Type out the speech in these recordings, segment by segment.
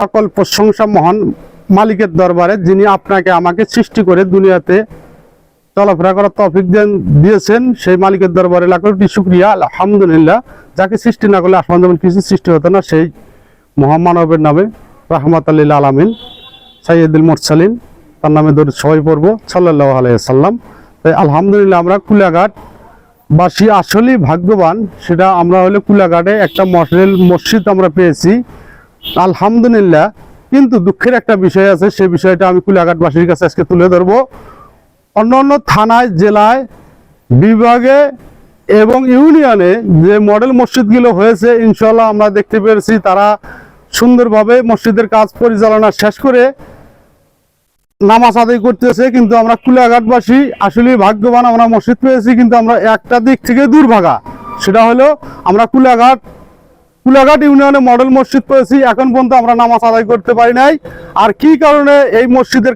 সকল প্রশংসা মহান মালিকের দরবারে, যিনি আপনাকে আমাকে সৃষ্টি করে দুনিয়াতে চলাফেরা করার তৌফিক দিয়েছেন। সেই মালিকের দরবারে লাখ কোটি শুকরিয়া, আলহামদুলিল্লাহ। যাকে সৃষ্টি না করলে আসমান জমিন কিছু সৃষ্টি হতো না, সেই মহামানবের নামে রাহমাতুল লিল আলামিন সাইয়্যিদুল মুরসালিন, তার নামে দরুদ সবাই পড়ব সাল্লাল্লাহু আলাইহি ওয়াসাল্লাম। তাই আলহামদুলিল্লাহ আমরা কুলাঘাট বাসী আসলেই ভাগ্যবান। সেটা আমরা হলে কুলাঘাটে একটা মডেল মসজিদ আমরা পেয়েছি, আলহামদুলিল্লাহ। কিন্তু দুঃখের একটা বিষয় আছে, সেই বিষয়টা আমি কুলাঘাটবাসীর কাছে আজকে তুলে ধরবো। অন্যান্য থানায়, জেলায়, বিভাগে এবং ইউনিয়নে যে মডেল মসজিদগুলো হয়েছে, ইনশাল্লাহ আমরা দেখতে পেরেছি তারা সুন্দরভাবে মসজিদের কাজ পরিচালনা শেষ করে নামাজ আদায় করতেছে। কিন্তু আমরা কুলাঘাটবাসী আসলে ভাগ্যবান, আমরা মসজিদ পেয়েছি, কিন্তু আমরা একটা দিক থেকে দুর্ভাগা। সেটা হলো আমরা কুলাঘাট ইউনিয়নে মডেল মসজিদ পেয়েছি, এখন পর্যন্ত আমরা নামাজ আদায় করতে পারি নাই। আর কি কারণে এই মসজিদের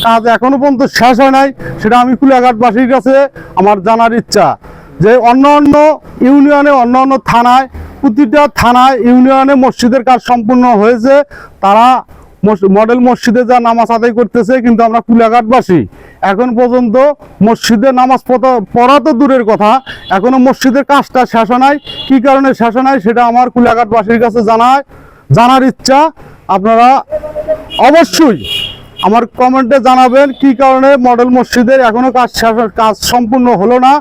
কাজ এখনো পর্যন্ত শেষ হয় নাই, সেটা আমি কুলাঘাটবাসীর কাছে আমার জানার ইচ্ছা। যে অন্য ইউনিয়নে, অন্য থানায়, প্রতিটা থানায়, ইউনিয়নে মসজিদের কাজ সম্পূর্ণ হয়েছে, তারা মডেল মসজিদে যা নামাজ আদায় করতেছে। কিন্তু আমরা কুলাঘাটবাসী এখন পর্যন্ত মসজিদে নামাজ পড়া তো দূরের কথা, এখনো মসজিদের কাজটা শেষ হয় নাই। কি কারণে শেষ হয় নাই সেটা আমার কুলাঘাটবাসীর কাছে জানার ইচ্ছা। আপনারা অবশ্যই আমার কমেন্টে জানাবেন কি কারণে মডেল মসজিদের এখনো কাজ সম্পূর্ণ হলো না,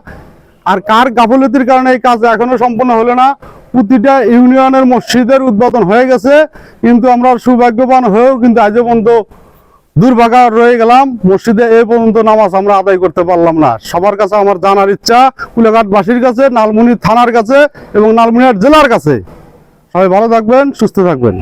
আর কার গাফলতির কারণে এই কাজ এখনো সম্পূর্ণ হলো না। প্রতিটা ইউনিয়নের মসজিদের উদ্বোধন হয়ে গেছে, কিন্তু আমরা সৌভাগ্যবান হয়েও কিন্তু আজ পর্যন্ত দুর্ভাগা রয়ে গেলাম, মসজিদে এই পর্যন্ত নামাজ আমরা আদায় করতে পারলাম না। সবার কাছে আমার জানার ইচ্ছা, কুলাঘাটবাসীর কাছে, লালমনিরহাট থানার কাছে এবং লালমনিরহাট জেলার কাছে। সবাই ভালো থাকবেন, সুস্থ থাকবেন।